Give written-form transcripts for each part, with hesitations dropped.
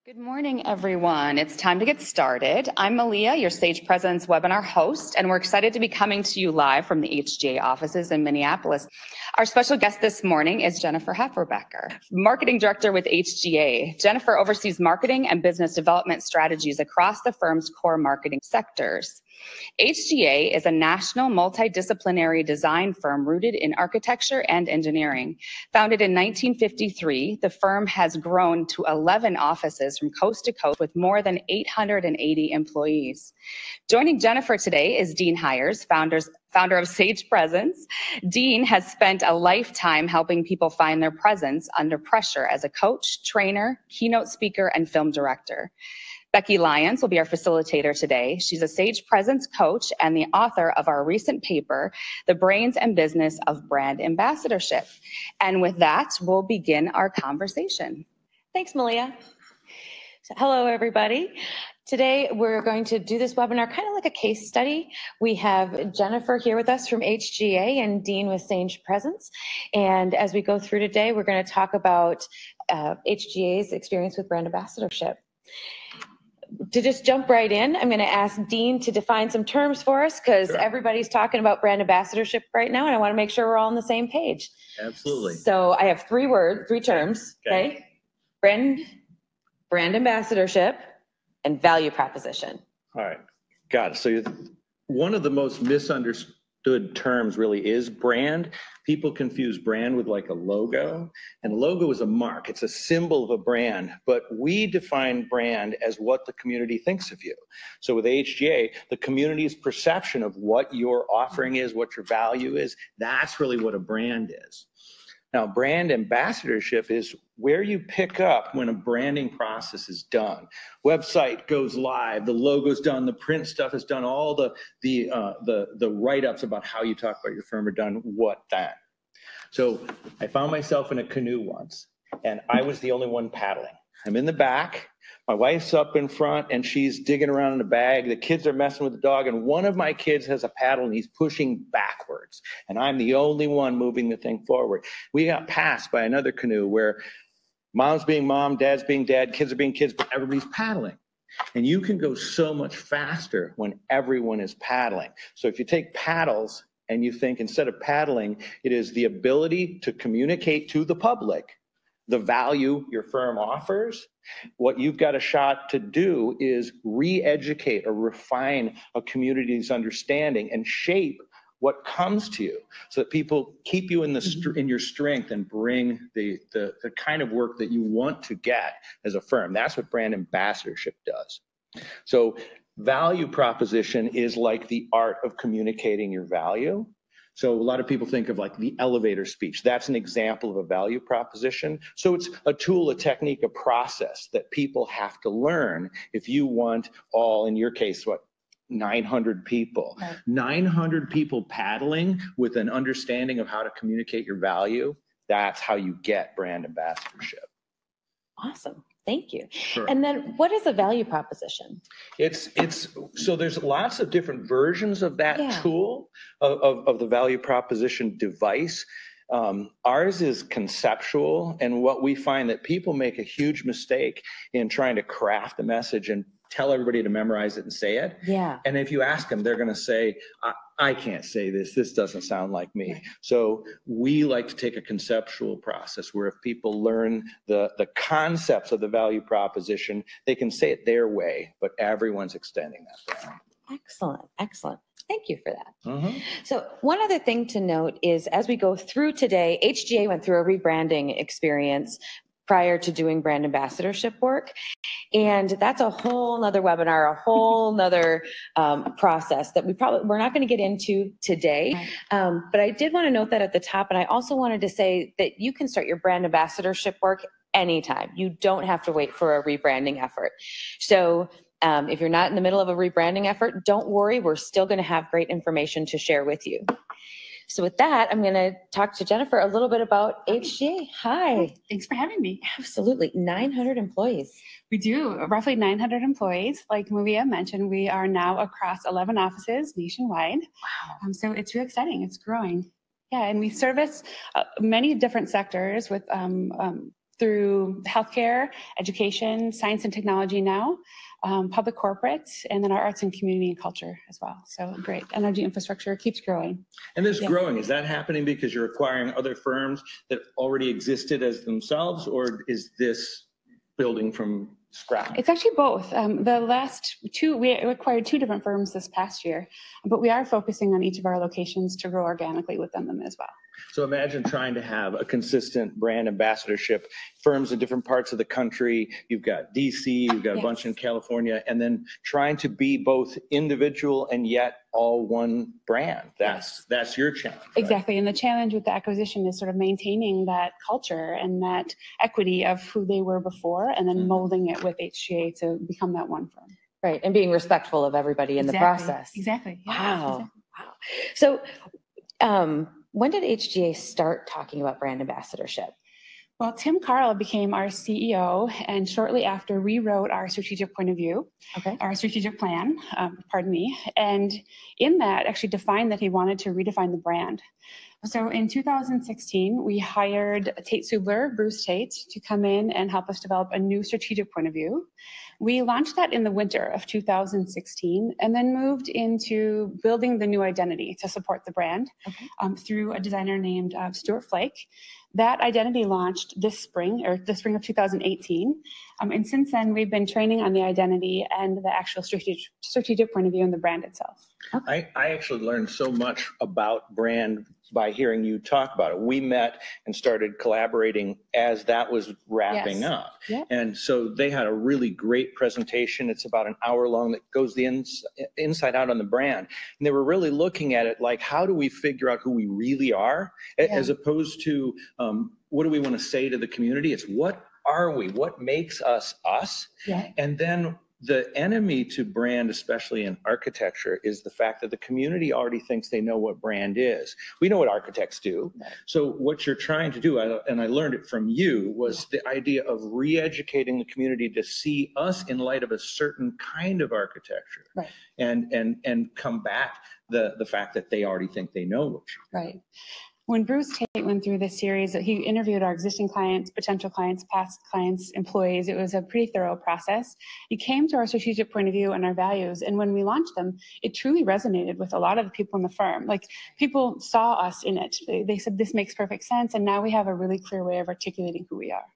Good morning, everyone. It's time to get started. I'm Malia, your Sage Presence webinar host, and we're excited to be coming to you live from the HGA offices in Minneapolis. Our special guest this morning is Jennifer Haferbecker, Marketing Director with HGA. Jennifer oversees marketing and business development strategies across the firm's core marketing sectors. HGA is a national multidisciplinary design firm rooted in architecture and engineering. Founded in 1953, the firm has grown to 11 offices from coast to coast with more than 880 employees. Joining Jennifer today is Dean Hyers, founder of Sage Presence. Dean has spent a lifetime helping people find their presence under pressure as a coach, trainer, keynote speaker, and film director. Becky Lyons will be our facilitator today. She's a Sage Presence coach and the author of our recent paper, The Brains and Business of Brand Ambassadorship. And with that, we'll begin our conversation. Thanks, Malia. So, hello, everybody. Today, we're going to do this webinar kind of like a case study. We have Jennifer here with us from HGA and Dean with Sage Presence. And as we go through today, we're going to talk about HGA's experience with brand ambassadorship. To just jump right in, I'm going to ask Dean to define some terms for us because everybody's talking about brand ambassadorship right now, and I want to make sure we're all on the same page. Absolutely. So I have three terms, okay? Brand ambassadorship, and value proposition. All right, got it. So one of the most misunderstood terms really is brand. People confuse brand with like a logo, and a logo is a mark. It's a symbol of a brand, but we define brand as what the community thinks of you. So with HGA, the community's perception of what your offering is, what your value is, that's really what a brand is. Now, brand ambassadorship is where you pick up when a branding process is done. Website goes live, the logo's done, the print stuff is done, all the write-ups about how you talk about your firm are done. What then? So I found myself in a canoe once, and I was the only one paddling. I'm in the back, my wife's up in front, and she's digging around in the bag. The kids are messing with the dog, and one of my kids has a paddle, and he's pushing backwards. And I'm the only one moving the thing forward. We got passed by another canoe where mom's being mom, dad's being dad, kids are being kids, but everybody's paddling. And you can go so much faster when everyone is paddling. So if you take paddles and you think instead of paddling, it is the ability to communicate to the public the value your firm offers. What you've got a shot to do is re-educate or refine a community's understanding and shape what comes to you so that people keep you in your strength and bring the kind of work that you want to get as a firm. That's what brand ambassadorship does. So value proposition is like the art of communicating your value. So a lot of people think of like the elevator speech. That's an example of a value proposition. So it's a tool, a technique, a process that people have to learn if you want all, in your case, 900 people. Right. 900 people paddling with an understanding of how to communicate your value. That's how you get brand ambassadorship. Awesome. Thank you. Sure. And then what is a value proposition? So there's lots of different versions of that tool of the value proposition device. Ours is conceptual, and what we find that people make a huge mistake in trying to craft a message and tell everybody to memorize it and say it. Yeah. And if you ask them, they're going to say, I can't say this. This doesn't sound like me. Right. So we like to take a conceptual process where if people learn the concepts of the value proposition, they can say it their way, but everyone's extending that brand. Excellent. Excellent. Thank you for that. So one other thing to note is as we go through today, HGA went through a rebranding experience prior to doing brand ambassadorship work. And that's a whole nother webinar, a whole nother process that we're not going to get into today. Right. But I did want to note that at the top. And I also wanted to say that you can start your brand ambassadorship work anytime. You don't have to wait for a rebranding effort. So if you're not in the middle of a rebranding effort, don't worry. We're still going to have great information to share with you. So with that, I'm going to talk to Jennifer a little bit about HGA. Hi. Thanks for having me. Absolutely. 900 employees. We do. Roughly 900 employees. Like Malia mentioned, we are now across 11 offices nationwide. Wow. So it's really exciting. It's growing. Yeah, and we service many different sectors with through healthcare, education, science and technology now, public corporate, and then our arts and community and culture as well. So great. Energy infrastructure keeps growing. And this growing, is that happening because you're acquiring other firms that already existed as themselves, or is this building from scratch? It's actually both. The last two, we acquired 2 different firms this past year, but we are focusing on each of our locations to grow organically within them as well. So imagine trying to have a consistent brand ambassadorship, firms in different parts of the country. You've got DC, you've got a bunch in California, and then trying to be both individual and yet all one brand. That's your challenge. Right? Exactly. And the challenge with the acquisition is sort of maintaining that culture and that equity of who they were before, and then molding it with HGA to become that one firm. Right. And being respectful of everybody in the process. Exactly. Yeah, wow. exactly. Wow. So, when did HGA start talking about brand ambassadorship? Well, Tim Carl became our CEO, and shortly after rewrote our strategic point of view, our strategic plan, and in that actually defined that he wanted to redefine the brand. So in 2016, we hired Tate Subler, Bruce Tate, to come in and help us develop a new strategic point of view. We launched that in the winter of 2016 and then moved into building the new identity to support the brand through a designer named Stuart Flake. That identity launched this spring, or the spring of 2018. And since then, we've been training on the identity and the actual strategic point of view and the brand itself. I actually learned so much about brand by hearing you talk about it. We met and started collaborating as that was wrapping up. Yep. And so they had a really great presentation. It's about an hour long that goes the inside out on the brand. And they were really looking at it like, how do we figure out who we really are, as opposed to what do we want to say to the community? It's what are we? What makes us us? Yeah. And then the enemy to brand, especially in architecture, is the fact that the community already thinks they know what brand is. We know what architects do. So what you're trying to do, and I learned it from you, was the idea of re-educating the community to see us in light of a certain kind of architecture, and combat the fact that they already think they know what you do. Right. When Bruce Tate went through this series, he interviewed our existing clients, potential clients, past clients, employees. It was a pretty thorough process. He came to our strategic point of view and our values, and when we launched them, it truly resonated with a lot of the people in the firm. Like, people saw us in it. They said, this makes perfect sense, and now we have a really clear way of articulating who we are.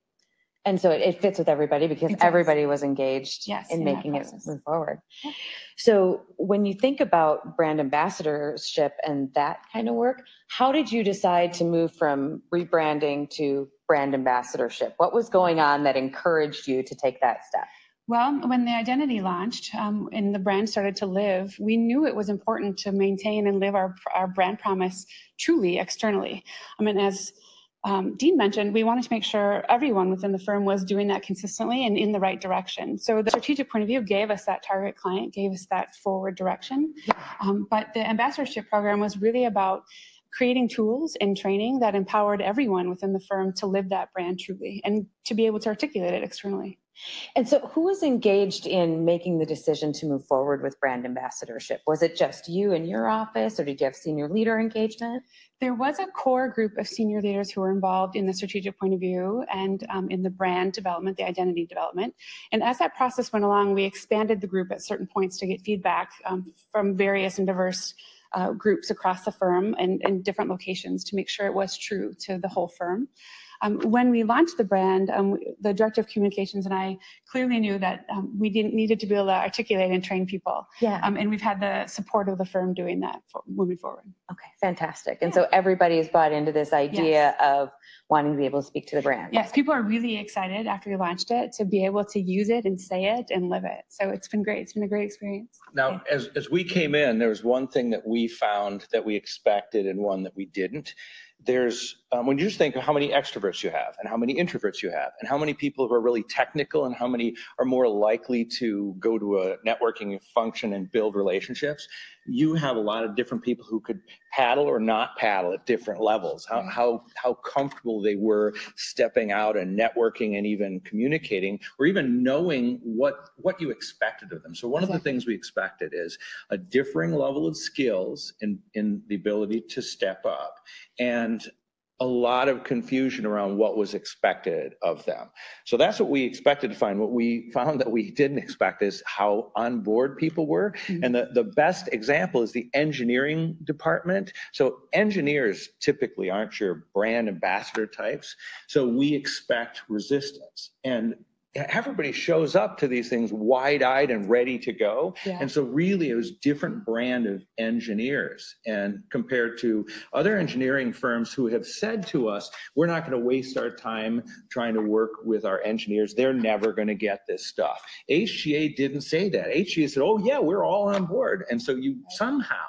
And so it fits with everybody because everybody was engaged in making it move forward. Yeah. So when you think about brand ambassadorship and that kind of work, how did you decide to move from rebranding to brand ambassadorship? What was going on that encouraged you to take that step? Well, when the identity launched and the brand started to live, we knew it was important to maintain and live our brand promise truly externally. I mean, as Dean mentioned, we wanted to make sure everyone within the firm was doing that consistently and in the right direction. So the strategic point of view gave us that target client, gave us that forward direction. But the ambassadorship program was really about creating tools and training that empowered everyone within the firm to live that brand truly and to be able to articulate it externally. And so who was engaged in making the decision to move forward with brand ambassadorship? Was it just you in your office, or did you have senior leader engagement? There was a core group of senior leaders who were involved in the strategic point of view and in the brand development, the identity development. And as that process went along, we expanded the group at certain points to get feedback from various and diverse groups across the firm and different locations to make sure it was true to the whole firm. When we launched the brand, the director of communications and I clearly knew that we needed to be able to articulate and train people. And we've had the support of the firm doing that moving forward. Okay, fantastic. And so everybody is bought into this idea of wanting to be able to speak to the brand. Yes, people are really excited after we launched it to be able to use it and say it and live it. So it's been great. It's been a great experience. Now, as we came in, there was one thing that we found that we expected and one that we didn't. There's, when you just think of how many extroverts you have and how many introverts you have and how many people who are really technical and how many are more likely to go to a networking function and build relationships, you have a lot of different people who could paddle or not paddle at different levels, how comfortable they were stepping out and networking and even communicating or even knowing what you expected of them. So one of the things we expected is a differing level of skills in the ability to step up and a lot of confusion around what was expected of them. So that's what we expected to find. What we found that we didn't expect is how on board people were. Mm-hmm. And the best example is the engineering department. So engineers typically aren't your brand ambassador types. So we expect resistance. And everybody shows up to these things wide-eyed and ready to go. Yeah. And so really it was different brand of engineers, and compared to other engineering firms who have said to us, we're not going to waste our time trying to work with our engineers. They're never going to get this stuff. HGA didn't say that. HGA said, oh yeah, we're all on board. And so you somehow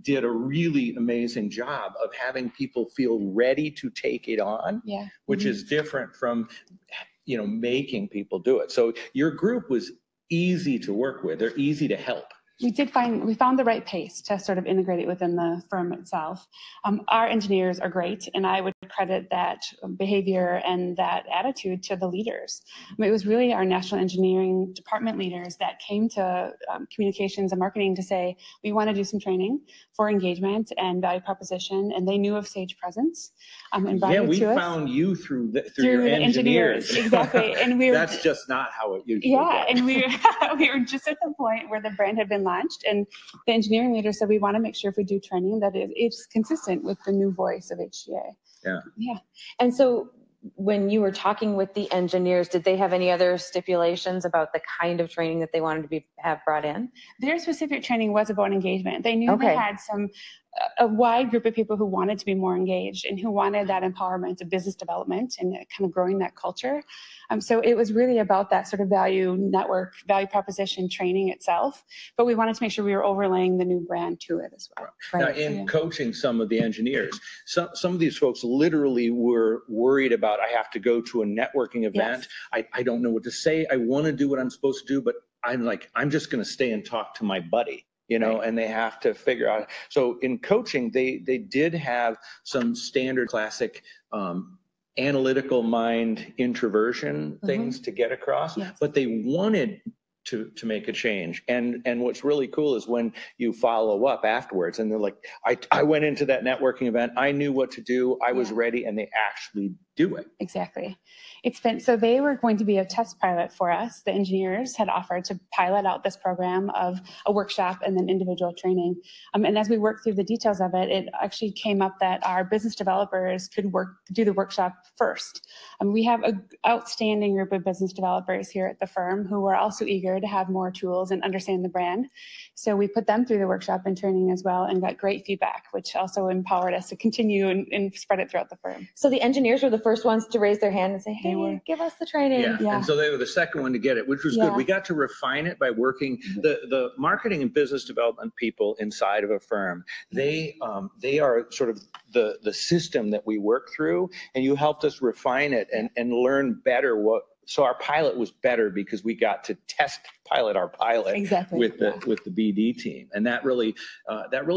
did a really amazing job of having people feel ready to take it on, yeah. which mm-hmm. is different from making people do it. So your group was easy to work with. They're easy to help. We found the right pace to sort of integrate it within the firm itself. Our engineers are great, and I would credit that behavior and that attitude to the leaders. It was really our national engineering department leaders that came to communications and marketing to say, we want to do some training for engagement and value proposition, and they knew of Sage Presence. Yeah, we found you through your engineers. Exactly. And that's just not how it usually goes. And we were just at the point where the brand had been launched, and the engineering leader said, we want to make sure if we do training that it's consistent with the new voice of HGA. Yeah. And so when you were talking with the engineers, did they have any other stipulations about the kind of training that they wanted to have brought in? Their specific training was about engagement. They knew they had a wide group of people who wanted to be more engaged and who wanted that empowerment of business development and kind of growing that culture. So it was really about that sort of value network, value proposition training itself, but we wanted to make sure we were overlaying the new brand to it as well. Right. Now, in coaching some of the engineers, some of these folks literally were worried about, I have to go to a networking event. Yes. I don't know what to say. I want to do what I'm supposed to do, but I'm just going to stay and talk to my buddy. Right. And they have to figure out. So in coaching, they did have some standard classic analytical mind introversion mm-hmm. things to get across, yes. but they wanted to make a change. And what's really cool is when you follow up afterwards and they're like, I went into that networking event, I knew what to do, I was ready, and they actually do it. Exactly. So they were going to be a test pilot for us. The engineers had offered to pilot out this program of a workshop and then individual training. And as we worked through the details of it, it actually came up that our business developers could do the workshop first. We have an outstanding group of business developers here at the firm who are also eager to have more tools and understand the brand. So we put them through the workshop and training as well and got great feedback, which also empowered us to continue and spread it throughout the firm. So the engineers were the first ones to raise their hand and say, hey, give us the training. Yeah. And so they were the second one to get it, which was good. We got to refine it by working the marketing and business development people inside of a firm. They are sort of the system that we work through, and you helped us refine it and learn better so our pilot was better because we got to pilot our pilot with the BD team, and that really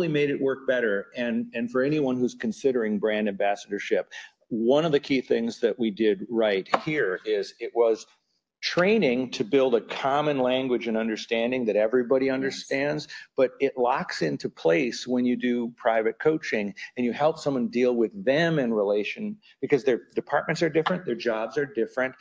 made it work better. And for anyone who's considering brand ambassadorship, one of the key things that we did right here is it was training to build a common language and understanding that everybody understands, but it locks into place when you do private coaching and you help someone deal with them in relation, because their departments are different, their jobs are different,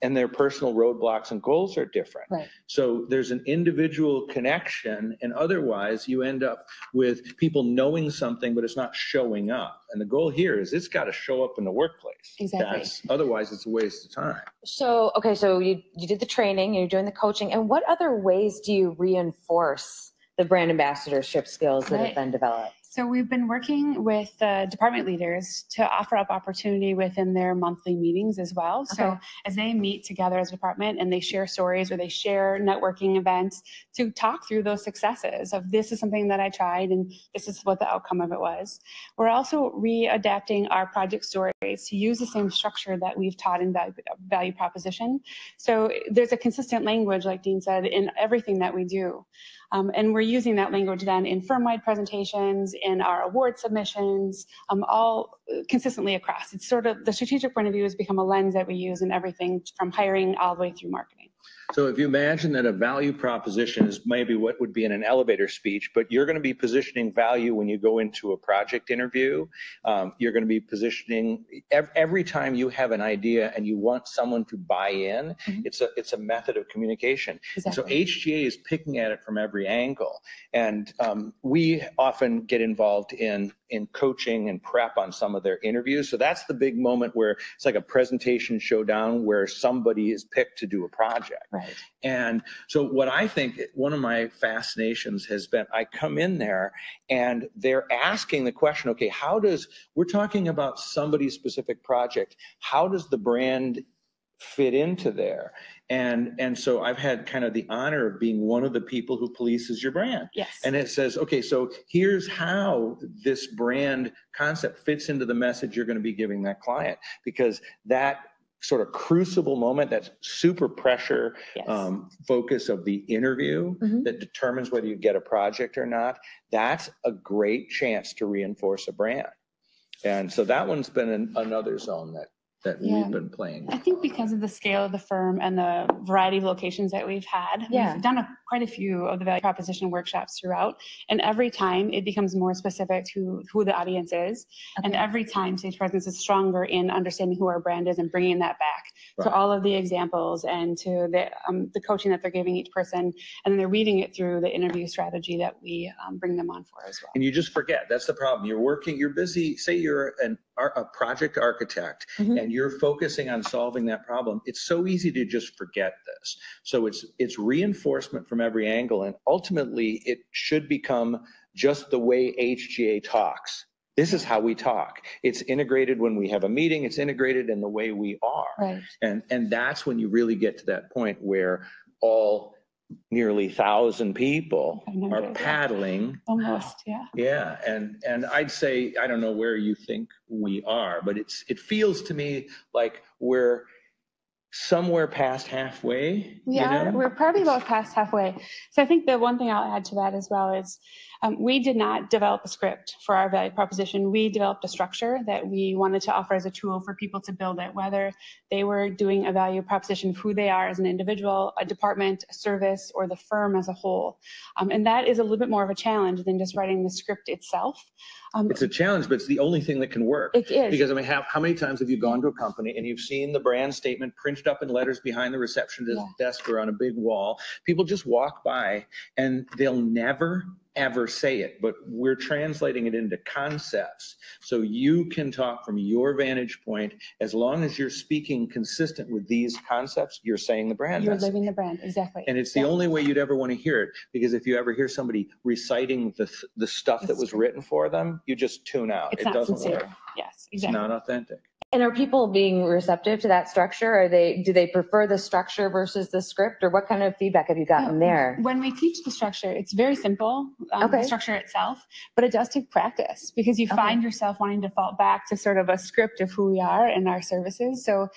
and their personal roadblocks and goals are different. Right. So there's an individual connection, and otherwise you end up with people knowing something, but it's not showing up. And the goal here is it's got to show up in the workplace. Exactly. Otherwise it's a waste of time. So, okay, so you did the training, you're doing the coaching, and what other ways do you reinforce the brand ambassadorship skills that have been developed? So we've been working with the department leaders to offer up opportunity within their monthly meetings as well. Okay. So as they meet together as a department and they share stories or they share networking events to talk through those successes of, this is something that I tried and this is what the outcome of it was. We're also readapting our project stories to use the same structure that we've taught in value proposition. So there's a consistent language, like Dean said, in everything that we do. And we're using that language then in firm-wide presentations, in our award submissions, all consistently across. It's sort of, the strategic point of view has become a lens that we use in everything from hiring all the way through marketing. So if you imagine that a value proposition is maybe what would be in an elevator speech, but you're going to be positioning value when you go into a project interview. You're going to be positioning every time you have an idea and you want someone to buy in. It's a method of communication. Exactly. So HGA is picking at it from every angle. And we often get involved in coaching and prep on some of their interviews. So that's the big moment where it's like a presentation showdown where somebody is picked to do a project. Right. And so what I think one of my fascinations has been, I come in there and they're asking the question, okay, we're talking about somebody's specific project. How does the brand fit into there? And so I've had kind of the honor of being one of the people who polices your brand. Yes. And it says, okay, so here's how this brand concept fits into the message you're going to be giving that client, because that sort of crucible moment, that super pressure focus of the interview that determines whether you get a project or not, that's a great chance to reinforce a brand. And so that one's been another zone that we've been playing. I think because of the scale of the firm and the variety of locations that we've had, we've done quite a few of the value proposition workshops throughout. And every time it becomes more specific to who the audience is. Okay. And every time Sage Presence is stronger in understanding who our brand is and bringing that back to all of the examples and to the coaching that they're giving each person. And then they're weaving it through the interview strategy that we bring them on for as well. And you just forget, that's the problem. You're busy, say you're a project architect and you're focusing on solving that problem. It's so easy to just forget this. So it's reinforcement from every angle, and ultimately it should become just the way HGA talks. This is how we talk. It's integrated when we have a meeting. It's integrated in the way we are. Right. And that's when you really get to that point where all nearly 1,000 people are paddling. Almost, yeah. Yeah, and I'd say, I don't know where you think we are, but it feels to me like we're somewhere past halfway. We're probably about past halfway. So I think the one thing I'll add to that as well is we did not develop a script for our value proposition. We developed a structure that we wanted to offer as a tool for people to build it, whether they were doing a value proposition of who they are as an individual, a department, a service, or the firm as a whole. And that is a little bit more of a challenge than just writing the script itself. It's a challenge, but it's the only thing that can work. It is. Because how many times have you gone to a company and you've seen the brand statement printed up in letters behind the receptionist desk or on a big wall? People just walk by and they'll never, ever say it, but we're translating it into concepts. So you can talk from your vantage point. As long as you're speaking consistent with these concepts, you're saying the brand. You're living the brand, exactly. And it's the only way you'd ever want to hear it, because if you ever hear somebody reciting the stuff that was written for them, you just tune out. It doesn't sincere. work. Yes, exactly. It's not authentic. And are people being receptive to that structure? Do they prefer the structure versus the script, or what kind of feedback have you gotten there? When we teach the structure, it's very simple, the structure itself, but it does take practice, because you find yourself wanting to fall back to sort of a script of who we are and our services. So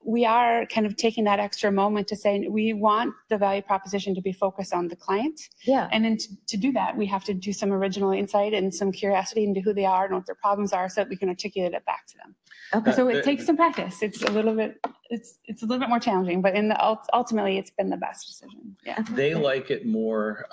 we are kind of taking that extra moment to say, we want the value proposition to be focused on the client. Yeah. And then to do that, we have to do some original insight and some curiosity into who they are and what their problems are, so that we can articulate it back to them. Okay. So it takes some practice. It's a little bit more challenging, but ultimately it's been the best decision. Yeah. They like it more.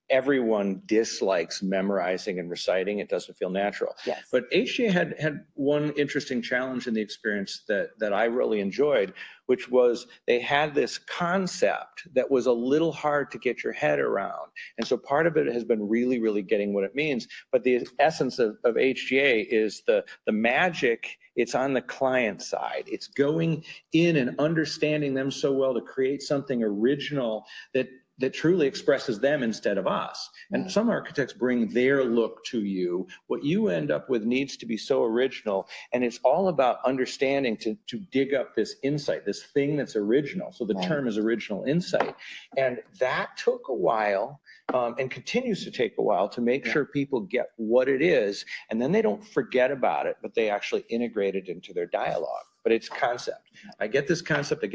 Everyone dislikes memorizing and reciting. It doesn't feel natural. Yes. But HGA had one interesting challenge in the experience that I really enjoyed, which was they had this concept that was a little hard to get your head around. And so part of it has been really, really getting what it means. But the essence of HGA is the magic. It's on the client side. It's going in and understanding them so well to create something original that truly expresses them instead of us. And some architects bring their look to you. What you end up with needs to be so original. And it's all about understanding to dig up this insight, this thing that's original. So the term is original insight. And that took a while and continues to take a while to make sure people get what it is. And then they don't forget about it, but they actually integrate it into their dialogue. But it's concept. I get this concept.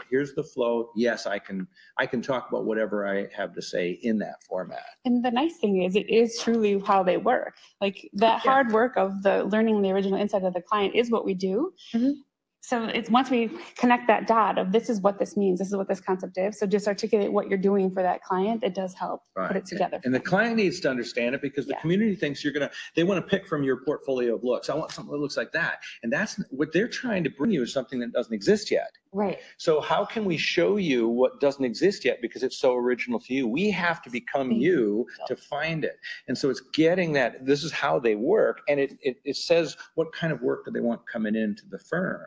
Here's the flow. Yes, I can talk about whatever I have to say in that format. And the nice thing is, it is truly how they work. Like that hard work of the learning the original insight of the client is what we do. So it's once we connect that dot of this is what this means, this is what this concept is. So just articulate what you're doing for that client. It does help put it together. And the client needs to understand it, because the community thinks they want to pick from your portfolio of looks. I want something that looks like that. And that's what they're trying to bring you, is something that doesn't exist yet. Right. So how can we show you what doesn't exist yet because it's so original to you? We have to become you to find it. And so it's getting that this is how they work. And it says what kind of work do they want coming into the firm.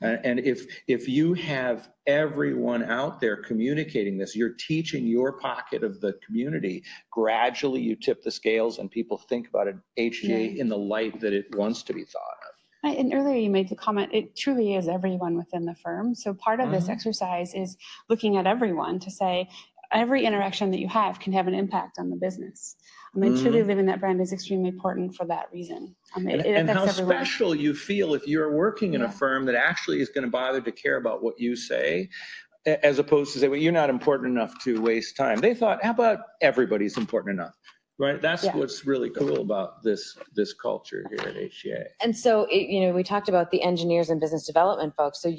And if you have everyone out there communicating this, you're teaching your pocket of the community. Gradually you tip the scales and people think about it, HGA in the light that it wants to be thought of. And earlier you made the comment, it truly is everyone within the firm. So part of this exercise is looking at everyone to say, every interaction that you have can have an impact on the business. I mean, truly living that brand is extremely important for that reason. And how special you feel if you're working in a firm that actually is going to bother to care about what you say, as opposed to say, well, you're not important enough to waste time. They thought, how about everybody's important enough? Right. That's what's really cool about this culture here at HGA. And so, we talked about the engineers and business development folks. So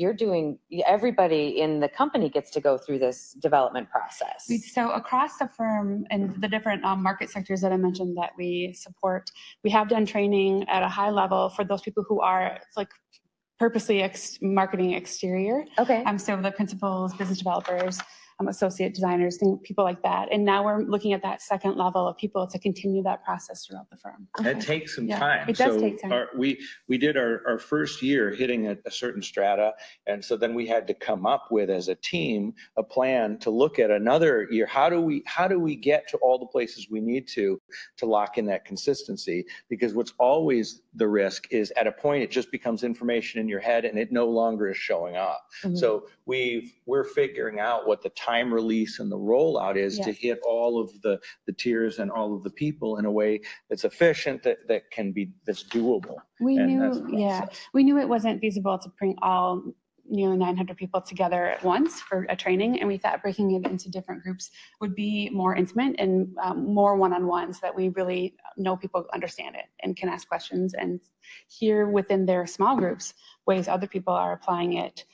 everybody in the company gets to go through this development process. So across the firm and the different market sectors that I mentioned that we support, we have done training at a high level for those people who are purposely marketing exterior. Okay. So the principals, business developers, associate designers, people like that. And now we're looking at that second level of people to continue that process throughout the firm. It takes some time. It does take time. We did our first year hitting a certain strata. And so then we had to come up with, as a team, a plan to look at another year. How do we get to all the places we need to lock in that consistency? Because what's always the risk is at a point it just becomes information in your head and it no longer is showing up. So we're figuring out what the time release and the rollout is to hit all of the tiers and all of the people in a way that's efficient, that's doable. We knew it wasn't feasible to bring all nearly 900 people together at once for a training, and we thought breaking it into different groups would be more intimate and more one-on-one, so that we really know people understand it and can ask questions and hear within their small groups ways other people are applying it,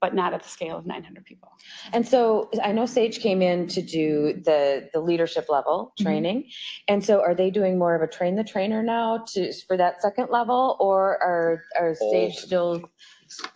but not at the scale of 900 people. And so I know Sage came in to do the leadership level training. And so are they doing more of a train the trainer now for that second level, or are Sage still?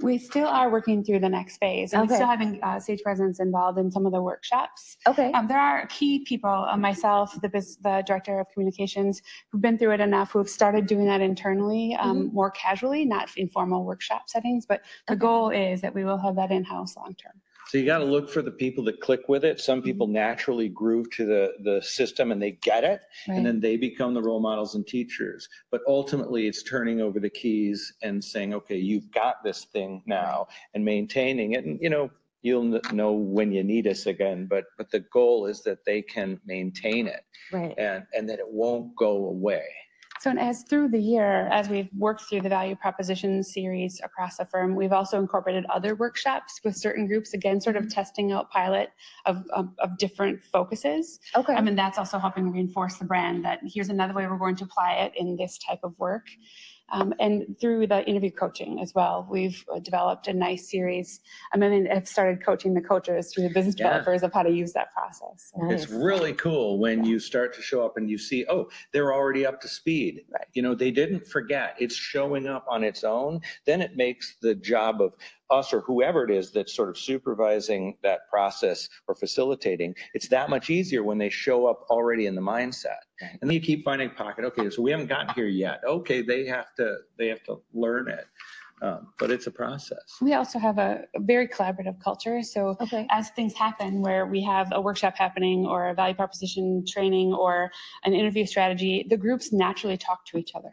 We still are working through the next phase, and we still having Sage presidents involved in some of the workshops. Okay. There are key people, myself, the director of communications, who've been through it enough, who have started doing that internally, more casually, not in formal workshop settings. But the goal is that we will have that in-house long-term. So you got to look for the people that click with it. Some people naturally groove to the system and they get it, and then they become the role models and teachers. But ultimately, it's turning over the keys and saying, okay, you've got this thing now, and maintaining it. And, you'll know when you need us again, but the goal is that they can maintain it, and that it won't go away. So as through the year, as we've worked through the value proposition series across the firm, we've also incorporated other workshops with certain groups, again, sort of testing out pilot of different focuses. Okay. I mean, that's also helping reinforce the brand that here's another way we're going to apply it in this type of work. And through the interview coaching as well, we've developed a nice series. And then I've started coaching the coaches through the business developers of how to use that process. Nice. It's really cool when you start to show up and you see, oh, they're already up to speed. They didn't forget. It's showing up on its own. Then it makes the job of us or whoever it is that's sort of supervising that process or facilitating, it's that much easier when they show up already in the mindset. And then you keep finding pocket. Okay, so we haven't gotten here yet. Okay, they have to learn it. But it's a process. We also have a very collaborative culture. So as things happen where we have a workshop happening or a value proposition training or an interview strategy, the groups naturally talk to each other.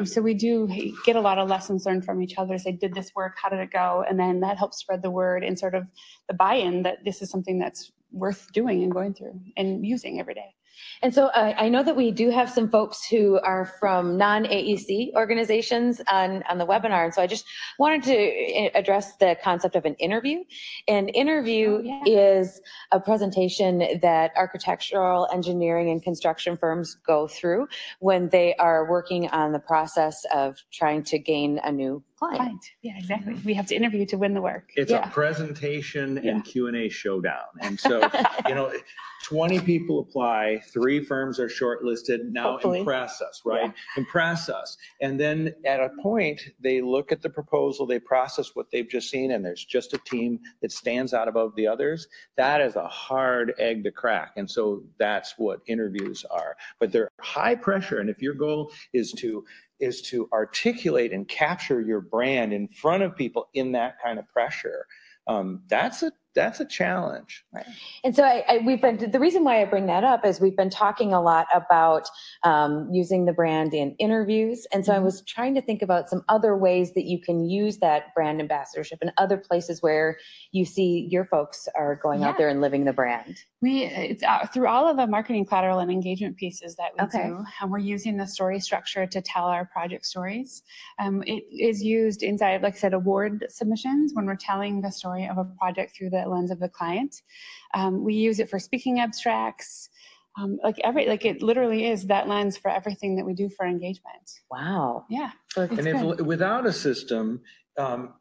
So we do get a lot of lessons learned from each other. Say, did this work? How did it go? And then that helps spread the word and sort of the buy-in that this is something that's worth doing and going through and using every day. And so I know that we do have some folks who are from non-AEC organizations on the webinar. And so I just wanted to address the concept of an interview. An interview is a presentation that architectural, engineering, and construction firms go through when they are working on the process of trying to gain a new client. Yeah, exactly. We have to interview to win the work. It's a presentation and Q&A showdown. And so, 20 people apply, 3 firms are shortlisted. Now hopefully. Impress us, right? Impress us. And then at a point, they look at the proposal, they process what they've just seen, and there's just a team that stands out above the others. That is a hard egg to crack. And so that's what interviews are. But they're high pressure. And if your goal is to articulate and capture your brand in front of people in that kind of pressure, that's a challenge. Right. And so the reason why I bring that up is we've been talking a lot about using the brand in interviews. And so I was trying to think about some other ways that you can use that brand ambassadorship in other places where you see your folks are going out there and living the brand. It's through all of the marketing collateral and engagement pieces that we do, and we're using the story structure to tell our project stories. It is used inside, like I said, award submissions when we're telling the story of a project through the lens of the client. We use it for speaking abstracts. It literally is that lens for everything that we do for engagement. Wow. Yeah. And without a system,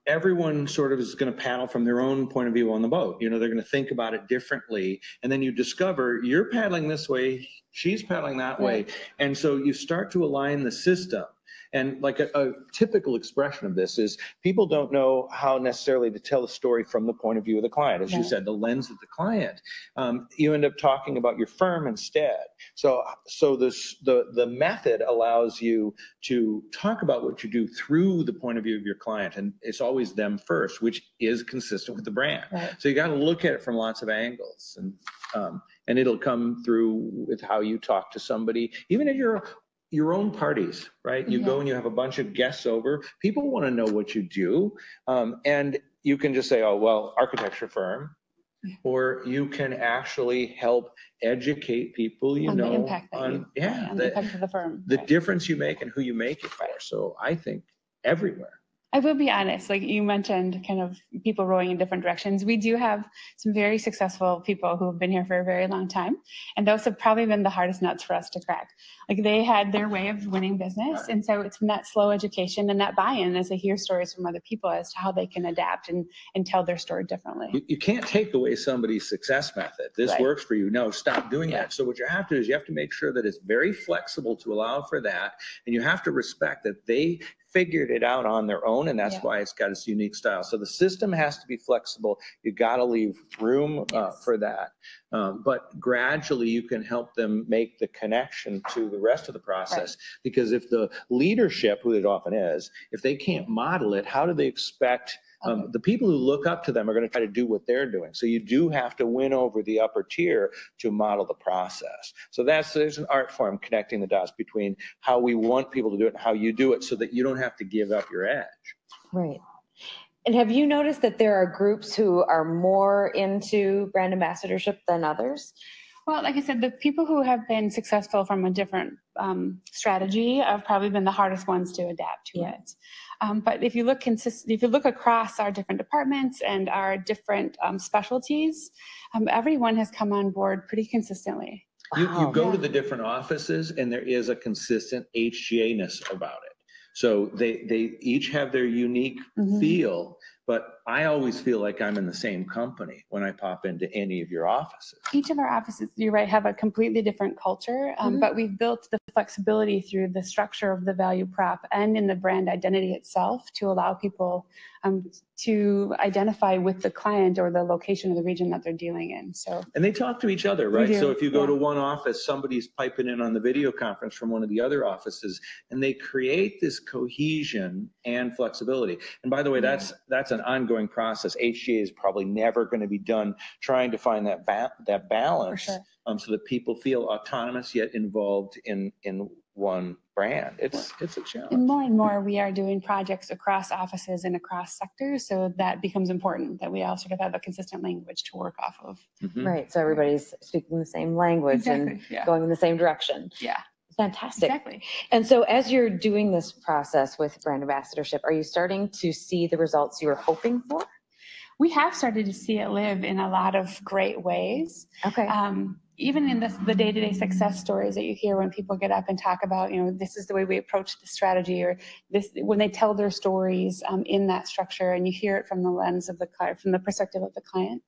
everyone sort of is going to paddle from their own point of view on the boat. They're going to think about it differently. And then you discover you're paddling this way, she's paddling that way. And so you start to align the system. And like a typical expression of this is people don't know how necessarily to tell a story from the point of view of the client. As you said, the lens of the client. You end up talking about your firm instead. So the method allows you to talk about what you do through the point of view of your client. And it's always them first, which is consistent with the brand. Right. So you got to look at it from lots of angles. And it'll come through with how you talk to somebody, even at your own parties, right? You go and you have a bunch of guests over. People want to know what you do. And you can just say, oh, well, architecture firm. Or you can actually help educate people, on the impact on the impact of the firm. The difference you make and who you make it for. So I think everywhere. I will be honest, like you mentioned, kind of people rowing in different directions. We do have some very successful people who have been here for a very long time. And those have probably been the hardest nuts for us to crack. Like they had their way of winning business. And so it's from that slow education and that buy-in as they hear stories from other people as to how they can adapt and tell their story differently. You can't take away somebody's success method. This works for you. No, stop doing that. So what you have to do is you have to make sure that it's very flexible to allow for that. And you have to respect that they figured it out on their own, and that's why it's got its unique style. So the system has to be flexible. You got to leave room for that. But gradually you can help them make the connection to the rest of the process. Because if the leadership, who it often is, if they can't model it, how do they expect the people who look up to them are going to try to do what they're doing. So you do have to win over the upper tier to model the process. So there's an art form connecting the dots between how we want people to do it and how you do it so that you don't have to give up your edge. Right. And have you noticed that there are groups who are more into brand ambassadorship than others? Well, like I said, the people who have been successful from a different strategy have probably been the hardest ones to adapt to it. But if you look across our different departments and our different specialties, everyone has come on board pretty consistently. You go to the different offices and there is a consistent HGA-ness about it. So they each have their unique feel, but I always feel like I'm in the same company when I pop into any of your offices. Each of our offices, you're right, have a completely different culture, but we've built the flexibility through the structure of the value prop and in the brand identity itself to allow people to identify with the client or the location of the region that they're dealing in. And they talk to each other, right? So if you go to one office, somebody's piping in on the video conference from one of the other offices, and they create this cohesion and flexibility. And by the way, that's an ongoing process. HGA is probably never going to be done trying to find that balance so that people feel autonomous yet involved in one brand. It's a challenge. And more, we are doing projects across offices and across sectors, so that becomes important, that we all sort of have a consistent language to work off of. Right, so everybody's speaking the same language and going in the same direction. Yeah. Fantastic. Exactly. And so as you're doing this process with brand ambassadorship, are you starting to see the results you were hoping for? We have started to see it live in a lot of great ways. Okay. Even in the day-to-day success stories that you hear when people get up and talk about, this is the way we approach the strategy, or this, when they tell their stories in that structure, and you hear it from the lens of the client, from the perspective of the client.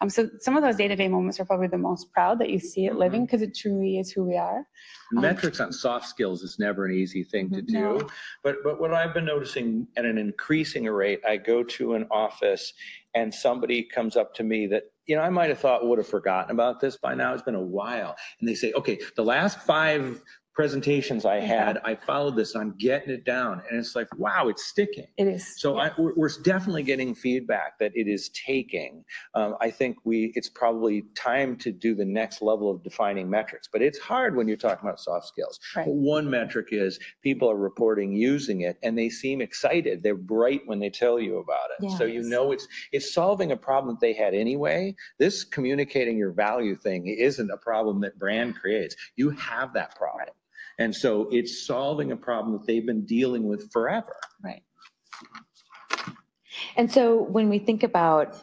So some of those day-to-day moments are probably the most proud that you see it living, because it truly is who we are. Metrics on soft skills is never an easy thing to do. No. But what I've been noticing at an increasing rate, I go to an office and somebody comes up to me that, I might have thought would have forgotten about this by now. It's been a while. And they say, okay, the last 5 presentations I had, I followed this, I'm getting it down. And it's like, wow, it's sticking. It is. So we're definitely getting feedback that it is taking. I think it's probably time to do the next level of defining metrics, but it's hard when you're talking about soft skills. Right. But one metric is people are reporting using it and they seem excited. They're bright when they tell you about it. Yes. So it's solving a problem that they had anyway. This communicating your value thing isn't a problem that brand creates. You have that problem. Right. And so it's solving a problem that they've been dealing with forever. Right. And so when we think about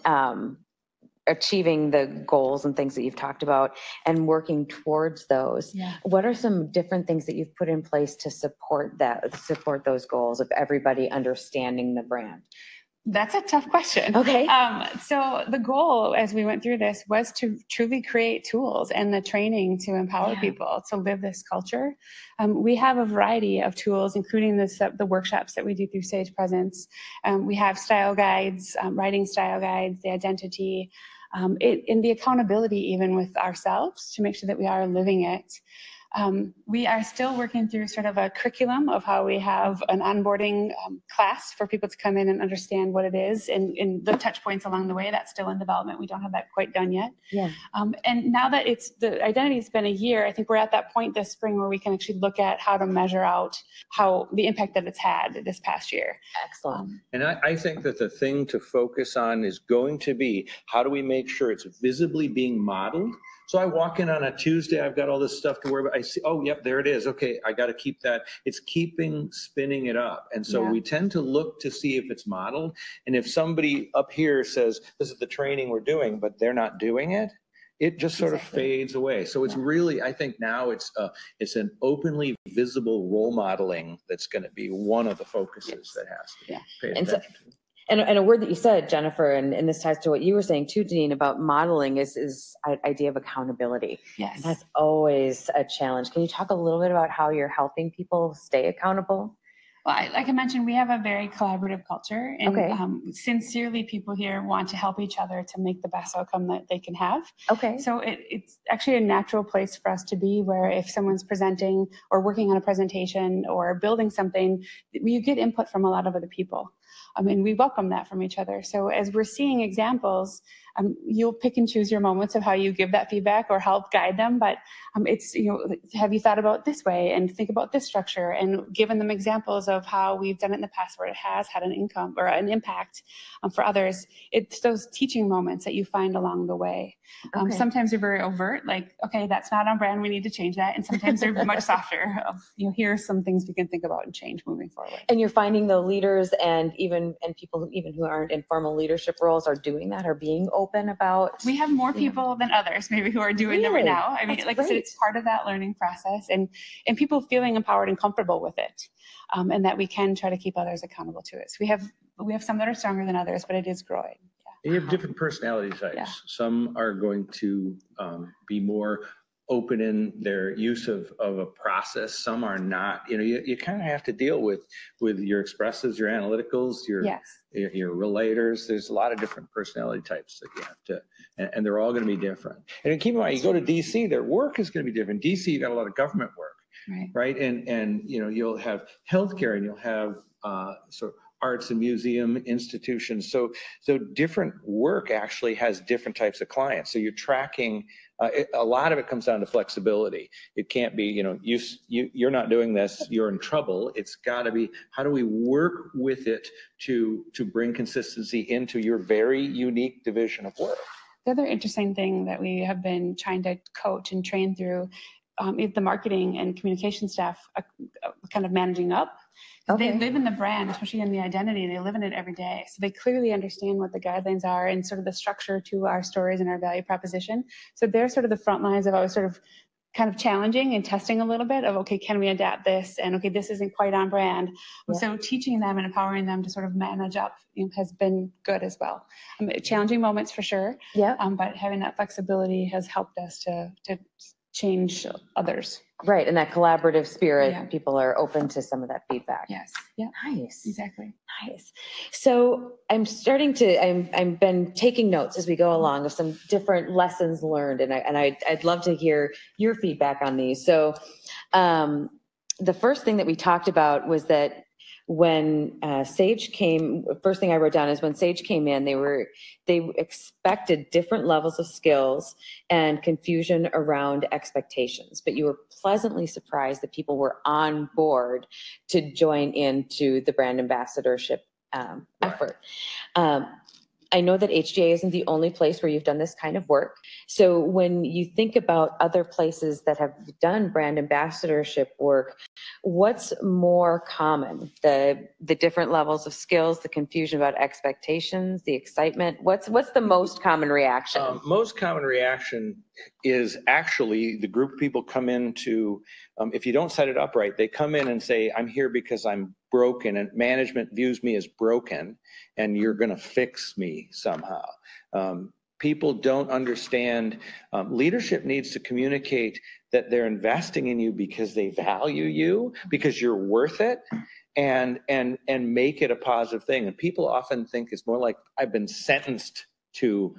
achieving the goals and things that you've talked about and working towards those, what are some different things that you've put in place to support those goals of everybody understanding the brand? That's a tough question. Okay. So the goal as we went through this was to truly create tools and the training to empower people to live this culture. We have a variety of tools, including the workshops that we do through Sage Presence. We have style guides, writing style guides, the identity, in the accountability even with ourselves to make sure that we are living it. We are still working through sort of a curriculum of how we have an onboarding class for people to come in and understand what it is, and the touch points along the way. That's still in development. We don't have that quite done yet. Yeah. And now that the identity's been a year, I think we're at that point this spring where we can actually look at how to measure out how the impact that it's had this past year. Excellent. And I think that the thing to focus on is going to be, how do we make sure it's visibly being modeled? So I walk in on a Tuesday, I've got all this stuff to worry about. I see, oh, yep, there it is. Okay, I got to keep that. It's spinning it up. And so we tend to look to see if it's modeled. And if somebody up here says, this is the training we're doing, but they're not doing it, it just sort of fades away. So it's really, I think now it's an openly visible role modeling that's going to be one of the focuses that has to be paid attention to. And a word that you said, Jennifer, and this ties to what you were saying too, Dean, about modeling is idea of accountability. Yes. And that's always a challenge. Can you talk a little bit about how you're helping people stay accountable? Well, like I mentioned, we have a very collaborative culture, and sincerely people here want to help each other to make the best outcome that they can have. Okay. So it's actually a natural place for us to be, where if someone's presenting or working on a presentation or building something, you get input from a lot of other people. I mean, we welcome that from each other. So as we're seeing examples, you'll pick and choose your moments of how you give that feedback or help guide them. But it's, have you thought about this way and think about this structure, and given them examples of how we've done it in the past where it has had an income or an impact for others. It's those teaching moments that you find along the way. Sometimes they're very overt, like, okay, that's not on brand, we need to change that. And sometimes they're much softer of, here are some things we can think about and change moving forward. And you're finding the leaders and people even who aren't in formal leadership roles are doing that, or being open about. We have more people than others maybe who are doing them right now. I mean, that's like great. I said, it's part of that learning process, and people feeling empowered and comfortable with it, and that we can try to keep others accountable to it. So we have some that are stronger than others, but it is growing. You have different personality types. Yeah. Some are going to be more open in their use of a process. Some are not. You kind of have to deal with your expressives, your analyticals, your relators. There's a lot of different personality types that you have to, and they're all going to be different. And keep in mind, you go to DC, their work is going to be different. DC, you got a lot of government work, right? And you'll have healthcare, and you'll have sort of arts and museum institutions. So different work actually has different types of clients. So you're tracking A lot of it comes down to flexibility. It can't be, you're not doing this, you're in trouble. It's got to be, how do we work with it to bring consistency into your very unique division of work? The other interesting thing that we have been trying to coach and train through is the marketing and communication staff kind of managing up. Okay. They live in the brand, especially in the identity. They live in it every day. So they clearly understand what the guidelines are and sort of the structure to our stories and our value proposition. So they're sort of the front lines of always sort of kind of challenging and testing a little bit of, okay, can we adapt this? And okay, this isn't quite on brand. Yeah. So teaching them and empowering them to sort of manage up has been good as well. Challenging moments for sure. Yeah. But having that flexibility has helped us to change others. Right, and that collaborative spirit, people are open to some of that feedback. Yes, yeah. Nice. Exactly. Nice. So I've been taking notes as we go along of some different lessons learned, and I'd love to hear your feedback on these. So the first thing that we talked about was that when Sage came, first thing I wrote down is when Sage came in, they expected different levels of skills and confusion around expectations, but you were pleasantly surprised that people were on board to join into the brand ambassadorship effort. I know that HGA isn't the only place where you've done this kind of work. So when you think about other places that have done brand ambassadorship work, what's more common? The different levels of skills, the confusion about expectations, the excitement. What's the most common reaction? Most common reaction is actually the group of people come into, if you don't set it up right, they come in and say, I'm here because I'm broken and management views me as broken and you're going to fix me somehow. People don't understand. Leadership needs to communicate that they're investing in you because they value you, because you're worth it, and make it a positive thing. And people often think it's more like I've been sentenced to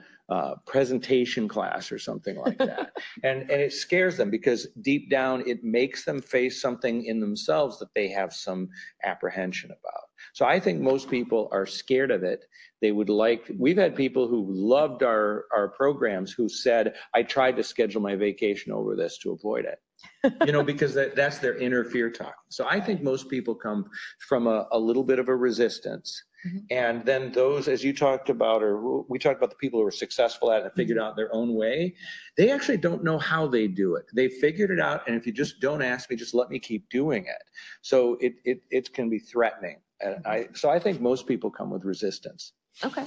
presentation class or something like that. and it scares them because deep down it makes them face something in themselves that they have some apprehension about. So I think most people are scared of it. We've had people who loved our programs who said, I tried to schedule my vacation over this to avoid it. Because that's their inner fear talk. So I think most people come from a little bit of a resistance. Mm-hmm. And then those, as you talked about, or we talked about the people who are successful at it and figured out their own way, they actually don't know how they do it. They figured it out, and if you just don't ask me, just let me keep doing it. So it can be threatening. And I think most people come with resistance. Okay.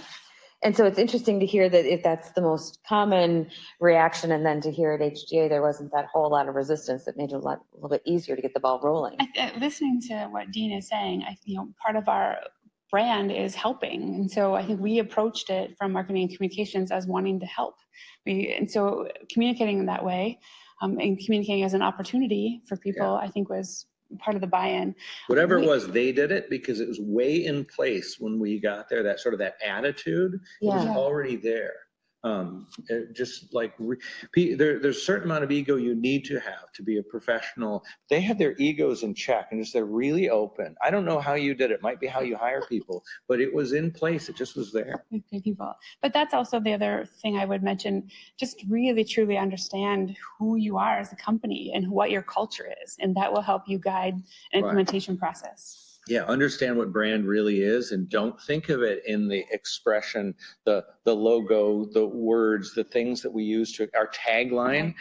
And so it's interesting to hear that if that's the most common reaction, and then to hear at HGA there wasn't that whole lot of resistance, that made it a little bit easier to get the ball rolling. Listening to what Dean is saying, part of our brand is helping, and so I think we approached it from marketing and communications as wanting to help. And so communicating in that way, and communicating as an opportunity for people, I think was part of the buy-in. Whatever it was, they did it because it was way in place when we got there. That sort of that attitude was already there. Just like there's a certain amount of ego you need to have to be a professional. They had their egos in check and they're really open. I don't know how you did it. Might be how you hire people, but it was in place. It just was there. People. But that's also the other thing I would mention. Just really truly understand who you are as a company and what your culture is, and that will help you guide an implementation process. Yeah, understand what brand really is, and don't think of it in the expression, the logo, the words, the things that we use to our tagline.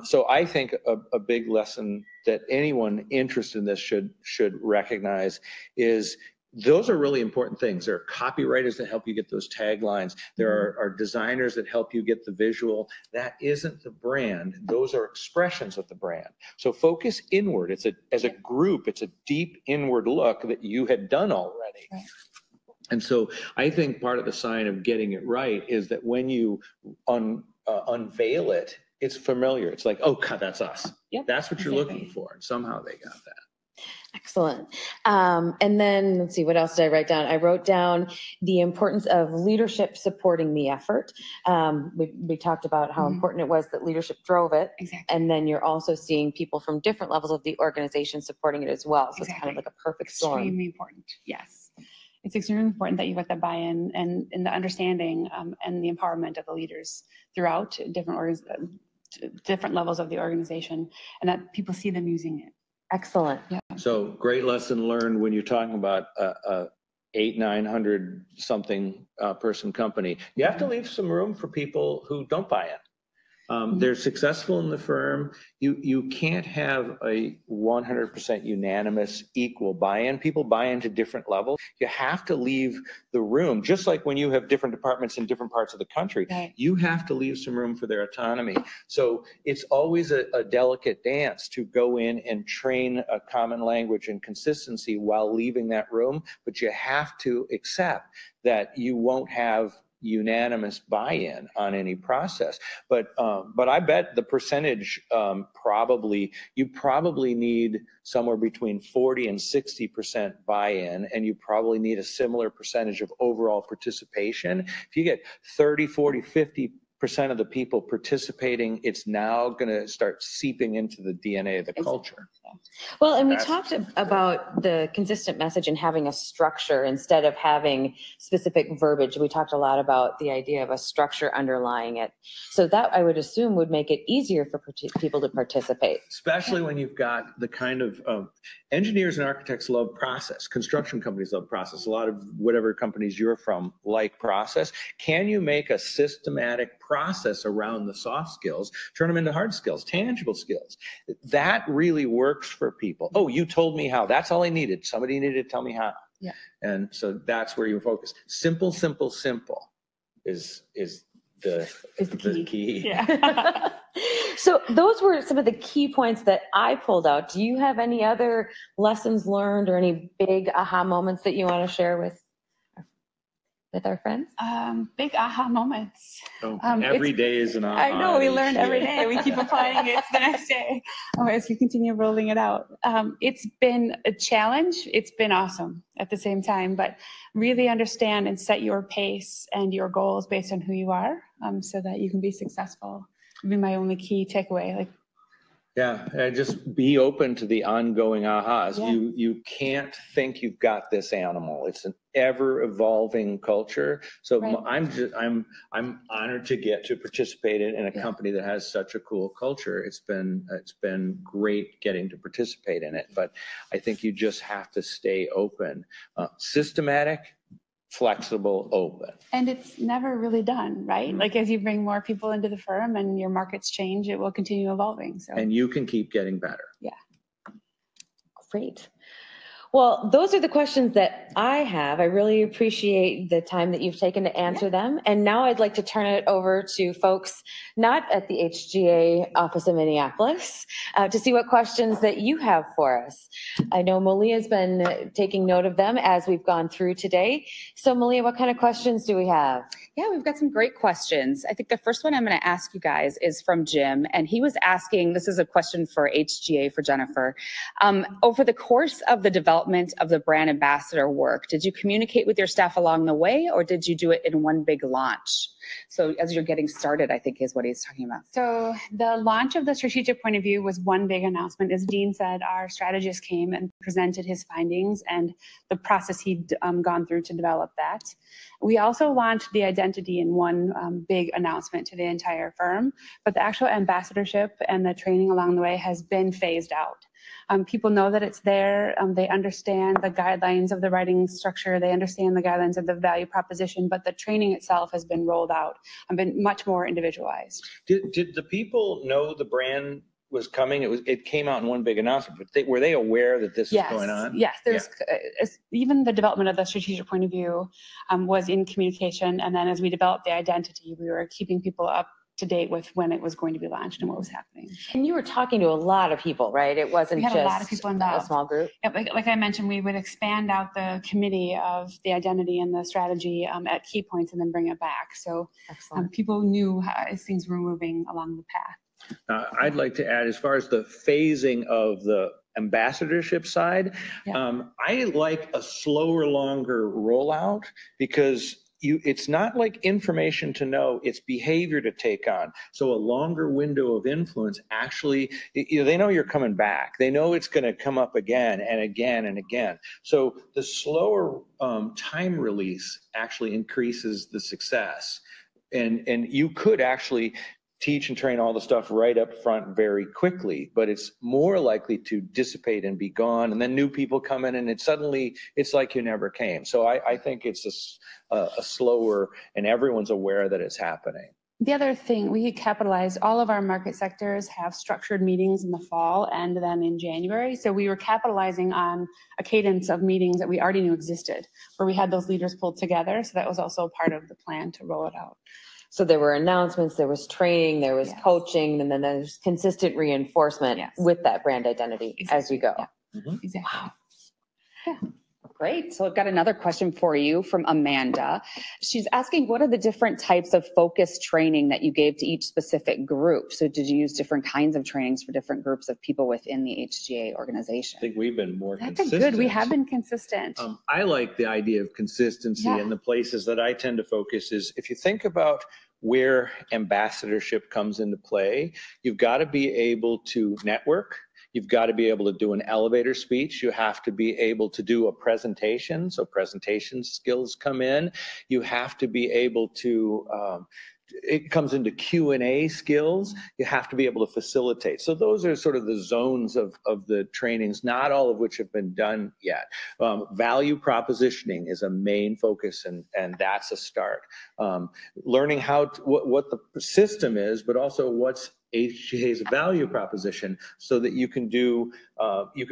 So I think a big lesson that anyone interested in this should recognize is those are really important things. There are copywriters that help you get those taglines. There are designers that help you get the visual. That isn't the brand. Those are expressions of the brand. So focus inward. As a group, it's a deep inward look that you had done already. Right. And so I think part of the sign of getting it right is that when you unveil it, it's familiar. It's like, oh God, that's us. Yep, that's what you're looking for. And somehow they got that. Excellent. And then let's see, what else did I write down? I wrote down the importance of leadership supporting the effort. We talked about how important it was that leadership drove it. Exactly. And then you're also seeing people from different levels of the organization supporting it as well. So it's kind of like a perfect storm. Extremely important. Yes. It's extremely important that you get the buy-in and the understanding and the empowerment of the leaders throughout different different levels of the organization, and that people see them using it. Excellent. Yeah. So great lesson learned when you're talking about a 800-900 something person company. You have to leave some room for people who don't buy in. They're successful in the firm. You can't have a 100% unanimous equal buy-in. People buy into different levels. You have to leave the room, just like when you have different departments in different parts of the country, right. You have to leave some room for their autonomy. So it's always a delicate dance to go in and train a common language and consistency while leaving that room, but you have to accept that you won't have unanimous buy-in on any process, but I bet the percentage you probably need somewhere between 40 and 60% buy-in, and you probably need a similar percentage of overall participation. If you get 30, 40, 50% of the people participating, it's now going to start seeping into the DNA of the culture. Well, and we talked about the consistent message and having a structure instead of having specific verbiage. We talked a lot about the idea of a structure underlying it. So that, I would assume, would make it easier for people to participate. Especially when you've got the kind of engineers and architects love process. Construction companies love process. A lot of whatever companies you're from like process. Can you make a systematic process around the soft skills, turn them into hard skills, tangible skills? That really works for people. Oh, you told me how. That's all I needed. Somebody needed to tell me how. Yeah. And so that's where you focus. Simple, simple, simple is the key. Yeah. So those were some of the key points that I pulled out. Do you have any other lessons learned or any big aha moments that you want to share with our friends? Big aha moments. Every day is an aha. I know, we learn every day. We keep applying it the next day as we continue rolling it out. It's been a challenge. It's been awesome at the same time, but really understand and set your pace and your goals based on who you are, so that you can be successful. Would be my only key takeaway. Yeah, just be open to the ongoing ahas. Yeah. You can't think you've got this animal. It's an ever evolving culture. So right. I'm honored to get to participate in a company that has such a cool culture. It's been great getting to participate in it, but I think you just have to stay open, systematic, flexible, open. And it's never really done, right? Like as you bring more people into the firm and your markets change, it will continue evolving. So. And you can keep getting better. Yeah. Great. Well, those are the questions that I have. I really appreciate the time that you've taken to answer them. And now I'd like to turn it over to folks not at the HGA office in Minneapolis to see what questions that you have for us. I know Malia's been taking note of them as we've gone through today. So Malia, what kind of questions do we have? Yeah, we've got some great questions. I think the first one I'm going to ask you guys is from Jim, and he was asking, this is a question for HGA for Jennifer. Over the course of the development of the brand ambassador work, did you communicate with your staff along the way, or did you do it in one big launch? So as you're getting started, I think is what he's talking about. So the launch of the strategic point of view was one big announcement. As Dean said, our strategist came and presented his findings and the process he'd gone through to develop that. We also launched the identity in one big announcement to the entire firm, but the actual ambassadorship and the training along the way has been phased out. People know that it's there. They understand the guidelines of the writing structure. They understand the guidelines of the value proposition, but the training itself has been rolled out and been much more individualized. Did the people know the brand was coming? It came out in one big announcement, but were they aware that this is going on? Yes, there's even the development of the strategic point of view was in communication, and then as we developed the identity, we were keeping people up to date with when it was going to be launched and what was happening. And you were talking to a lot of people, right? It wasn't just a lot of people involved. A small group. Yeah, like I mentioned, we would expand out the committee of the identity and the strategy at key points and then bring it back. So people knew how things were moving along the path. I'd like to add, as far as the phasing of the ambassadorship side, I like a slower, longer rollout because it's not like information to know, it's behavior to take on. So a longer window of influence actually, they know you're coming back. They know it's going to come up again and again and again. So the slower time release actually increases the success. And you could actually teach and train all the stuff right up front very quickly, but it's more likely to dissipate and be gone, and then new people come in and it's like you never came. So I think it's a slower, and everyone's aware that it's happening. The other thing, we capitalized, all of our market sectors have structured meetings in the fall and then in January. So we were capitalizing on a cadence of meetings that we already knew existed, where we had those leaders pulled together. So that was also part of the plan to roll it out. So there were announcements, there was training, there was coaching, and then there's consistent reinforcement with that brand identity as you go. Yeah. Exactly. Wow. Yeah. Great. So I've got another question for you from Amanda. She's asking, what are the different types of focus training that you gave to each specific group? So did you use different kinds of trainings for different groups of people within the HGA organization? I think we've been more consistent. That's good. We have been consistent. I like the idea of consistency, and the places that I tend to focus is, if you think about where ambassadorship comes into play, you've got to be able to network. You've got to be able to do an elevator speech. You have to be able to do a presentation. So presentation skills come in. You have to be able to, it comes into Q&A skills. You have to be able to facilitate. So those are sort of the zones of the trainings, not all of which have been done yet. Value propositioning is a main focus, and that's a start. Learning how to, what the system is, but also what's HGA's value proposition, so that you can do, you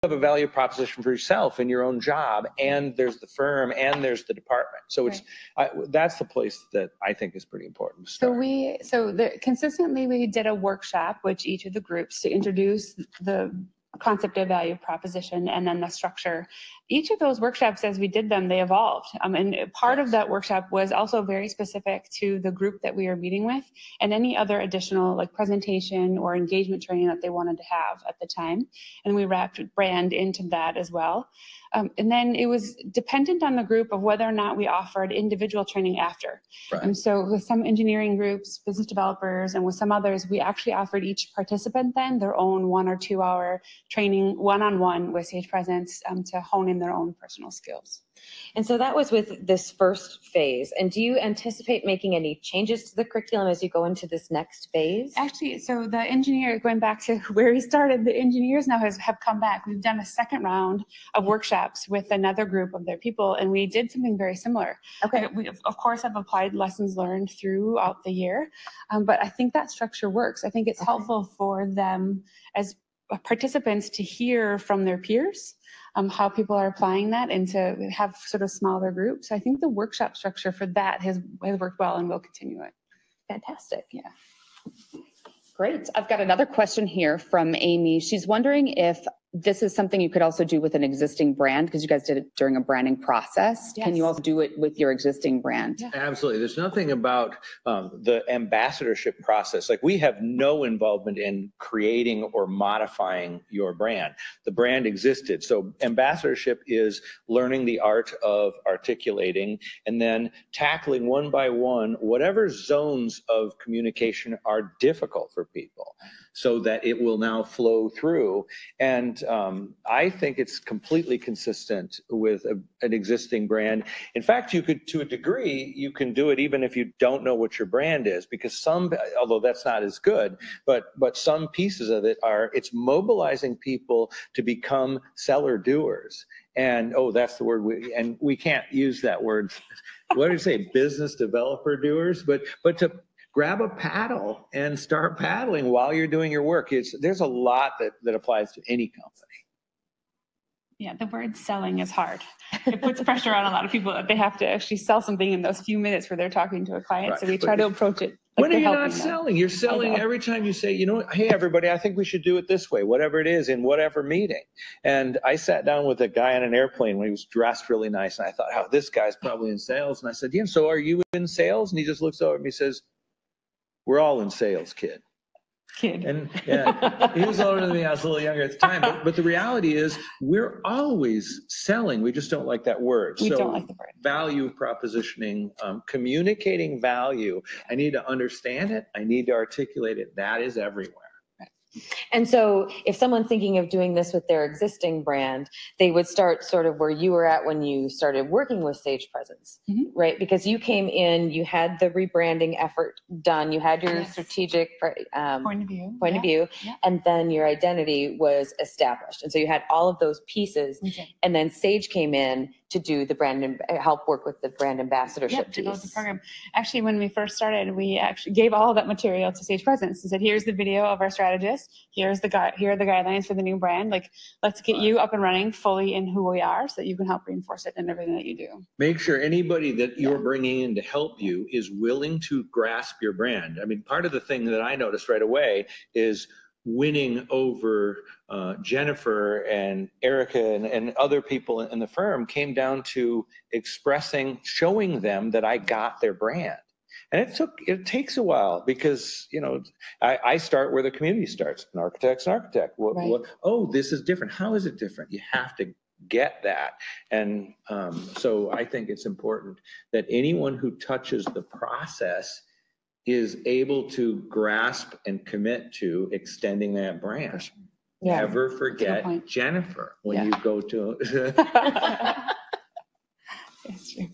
have a value proposition for yourself in your own job, and there's the firm, and there's the department. So it's, that's the place that I think is pretty important to start. Consistently we did a workshop with each of the groups to introduce the concept of value proposition and then the structure. Each of those workshops, as we did them, they evolved. And part of that workshop was also very specific to the group that we were meeting with, and any other additional like presentation or engagement training that they wanted to have at the time. And we wrapped brand into that as well. And then it was dependent on the group of whether or not we offered individual training after. Right. And so with some engineering groups, business developers, and with some others, we actually offered each participant then their own 1 or 2 hour training one-on-one with Sage Presence to hone in their own personal skills. And so that was with this first phase. And do you anticipate making any changes to the curriculum as you go into this next phase? Actually, so the engineer, going back to where we started, the engineers now have come back. We've done a second round of workshops with another group of their people, and we did something very similar. Okay. We, of course, have applied lessons learned throughout the year, but I think that structure works. I think it's helpful for them as participants to hear from their peers how people are applying that, and to have sort of smaller groups. I think the workshop structure for that has worked well, and we'll continue it. Fantastic. Yeah. Great. I've got another question here from Amy. She's wondering if this is something you could also do with an existing brand, because you guys did it during a branding process. Yes. Can you also do it with your existing brand? Yeah. Absolutely. There's nothing about the ambassadorship process. Like, we have no involvement in creating or modifying your brand. The brand existed. So ambassadorship is learning the art of articulating and then tackling one by one whatever zones of communication are difficult for people, so that it will now flow through. And I think it's completely consistent with an existing brand. In fact, you could, to a degree, you can do it even if you don't know what your brand is, because some, although that's not as good, but some pieces of it are, it's mobilizing people to become seller doers. And, oh, that's the word, we can't use that word. What do you say? Business developer doers, but to grab a paddle and start paddling while you're doing your work. There's a lot that applies to any company. Yeah, the word selling is hard. It puts pressure on a lot of people that they have to actually sell something in those few minutes where they're talking to a client. Right. So we try to approach it. When are you not selling? You're selling every time you say, you know what, hey, everybody, I think we should do it this way, whatever it is, in whatever meeting. And I sat down with a guy on an airplane when he was dressed really nice. And I thought, oh, this guy's probably in sales. And I said, yeah, so are you in sales? And he just looks over at me and says, we're all in sales, kid. And yeah, he was older than me. I was a little younger at the time. But the reality is, we're always selling. We just don't like that word. We don't like the word. Value propositioning, communicating value. I need to understand it. I need to articulate it. That is everywhere. And so if someone's thinking of doing this with their existing brand, they would start sort of where you were at when you started working with Sage Presence, right? Because you came in, you had the rebranding effort done, you had your strategic point of view, and then your identity was established. And so you had all of those pieces, and then Sage came in to do the brand, help work with the brand ambassadorship piece. The program. Actually, when we first started, we actually gave all that material to Sage Presence and said, here's the video of our strategist. Here are the guidelines for the new brand. Like, let's get you up and running fully in who we are so that you can help reinforce it in everything that you do. Make sure anybody that you're bringing in to help you is willing to grasp your brand. I mean, part of the thing that I noticed right away is winning over Jennifer and Erica and other people in the firm came down to showing them that I got their brand. And it takes a while because, you know, I start where the community starts. An architect's an architect. Oh, this is different. How is it different? You have to get that. And so I think it's important that anyone who touches the process is able to grasp and commit to extending that brand. Never forget Jennifer when you go to. That's true.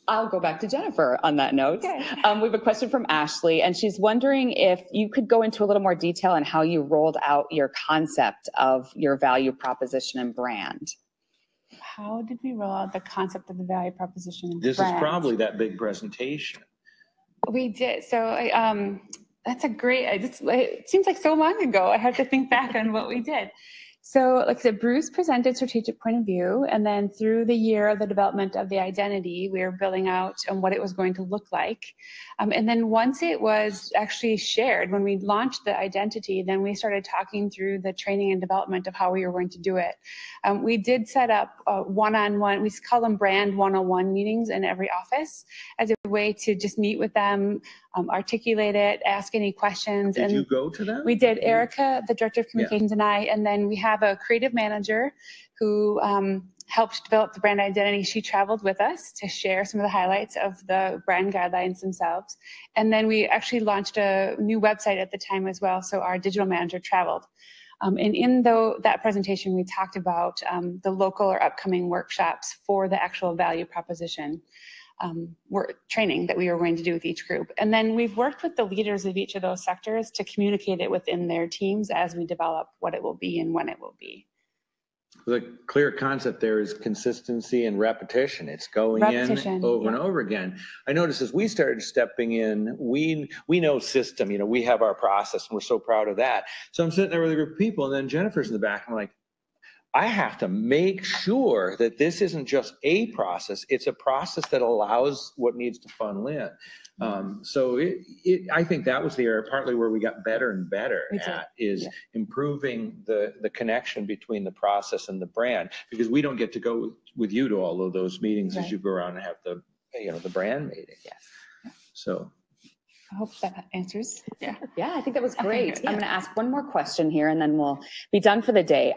I'll go back to Jennifer on that note. Okay. We have a question from Ashley, and she's wondering if you could go into a little more detail on how you rolled out your concept of your value proposition and brand. How did we roll out the concept of the value proposition and brand? This is probably that big presentation. We did. So that's a great, it seems like so long ago. I have to think back on what we did. So like I said, Bruce presented strategic point of view, and then through the year of the development of the identity, we were building out what it was going to look like. And then once it was actually shared, when we launched the identity, then we started talking through the training and development of how we were going to do it. We did set up one-on-one, we call them brand 101 meetings in every office as a way to just meet with them, articulate it, ask any questions. Did you go to them? We did. Erica, the director of communications, and I, and then we have a creative manager who helped develop the brand identity. She traveled with us to share some of the highlights of the brand guidelines themselves. And then we actually launched a new website at the time as well. So our digital manager traveled. And in that presentation, we talked about the local or upcoming workshops for the actual value proposition training that we were going to do with each group. And then we've worked with the leaders of each of those sectors to communicate it within their teams as we develop what it will be and when it will be. The clear concept there is consistency and repetition. It's going in over and over again. I noticed as we started stepping in, we know system, you know, we have our process and we're so proud of that. So I'm sitting there with a group of people, and then Jennifer's in the back. I'm like, I have to make sure that this isn't just a process. It's a process that allows what needs to funnel in. So I think that was the area partly where we got better and better at is improving the connection between the process and the brand, because we don't get to go with you to all of those meetings as you go around and have the, you know, the brand meeting. So I hope that answers. Yeah, I think that was great. I'm going to ask one more question here and then we'll be done for the day.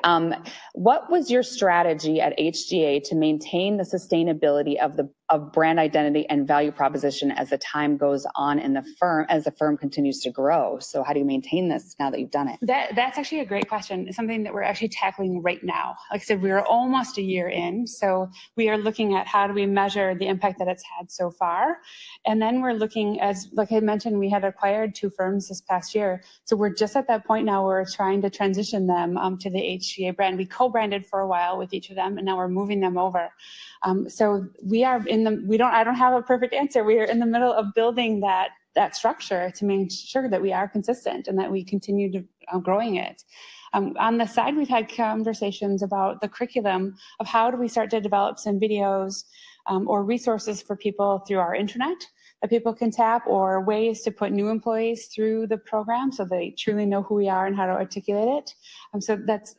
What was your strategy at HGA to maintain the sustainability of brand identity and value proposition as the time goes on in the firm, as the firm continues to grow? So how do you maintain this now that you've done it? That's actually a great question. It's something that we're actually tackling right now. Like I said, we're almost a year in. So we are looking at how do we measure the impact that it's had so far. And then we're looking, as like I mentioned, we had acquired 2 firms this past year. So we're just at that point now where we're trying to transition them to the HGA brand. We co-branded for a while with each of them, and now we're moving them over. So we are I don't have a perfect answer. We are in the middle of building that structure to make sure that we are consistent and that we continue to growing it. On the side, we've had conversations about the curriculum of how do we start to develop some videos or resources for people through our intranet that people can tap, or ways to put new employees through the program so they truly know who we are and how to articulate it. So that's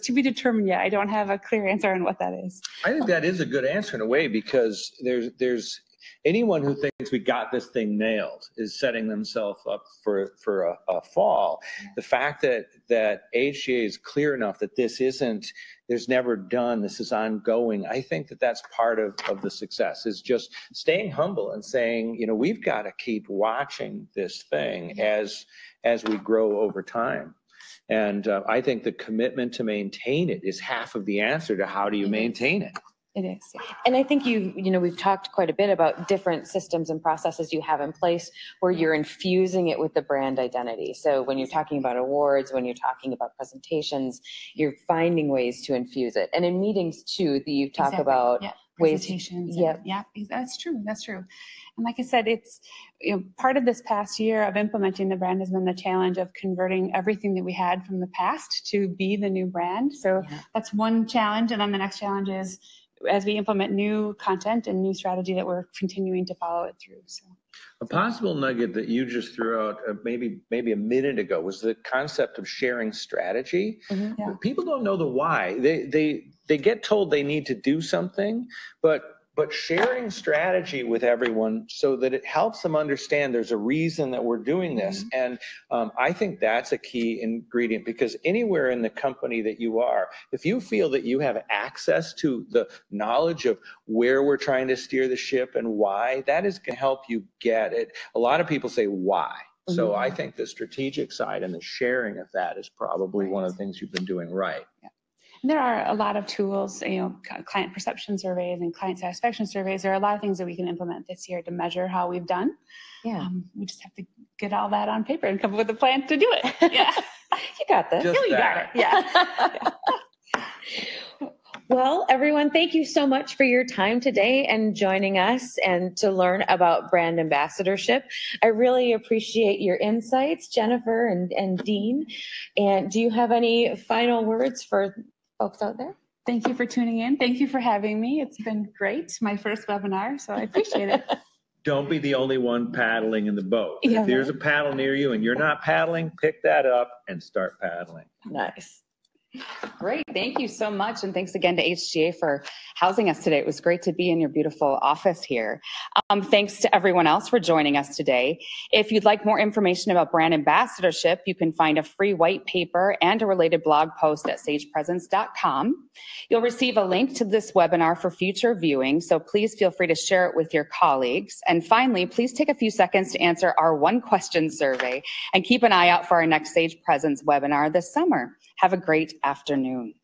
to be determined yet. I don't have a clear answer on what that is. I think that is a good answer in a way, because there's anyone who thinks we got this thing nailed is setting themselves up for a fall. The fact that HGA is clear enough that there's never done, this is ongoing. I think that's part of the success, is just staying humble and saying, you know, we've got to keep watching this thing as as we grow over time. And I think the commitment to maintain it is half of the answer to how do you maintain it. It is. Yeah. And I think we've talked quite a bit about different systems and processes you have in place where you're infusing it with the brand identity. So when you're talking about awards, when you're talking about presentations, you're finding ways to infuse it. And in meetings too, that you talk about ways. Presentations. Yeah, that's true. That's true. And like I said, it's part of this past year of implementing the brand has been the challenge of converting everything that we had from the past to be the new brand. So that's one challenge. And then the next challenge is as we implement new content and new strategy that we're continuing to follow it through. So a possible nugget that you just threw out maybe a minute ago was the concept of sharing strategy. People don't know the why. They get told they need to do something, but sharing strategy with everyone so that it helps them understand there's a reason that we're doing this. And I think that's a key ingredient, because anywhere in the company that you are, if you feel that you have access to the knowledge of where we're trying to steer the ship and why, that is going to help you get it. A lot of people say why. So I think the strategic side and the sharing of that is probably one of the things you've been doing right. There are a lot of tools, client perception surveys and client satisfaction surveys. There are a lot of things that we can implement this year to measure how we've done. We just have to get all that on paper and come up with a plan to do it. Yeah. You got this. You got it. Yeah. Well, everyone, thank you so much for your time today and joining us and to learn about brand ambassadorship. I really appreciate your insights, Jennifer and Dean. And do you have any final words for folks out there? Thank you for tuning in. Thank you for having me. It's been great. My first webinar, so I appreciate it. Don't be the only one paddling in the boat. If there's a paddle near you and you're not paddling, pick that up and start paddling. Nice. Great. Thank you so much. And thanks again to HGA for housing us today. It was great to be in your beautiful office here. Thanks to everyone else for joining us today. If you'd like more information about brand ambassadorship, you can find a free white paper and a related blog post at sagepresence.com. You'll receive a link to this webinar for future viewing, so please feel free to share it with your colleagues. And finally, please take a few seconds to answer our one question survey and keep an eye out for our next Sage Presence webinar this summer. Have a great afternoon.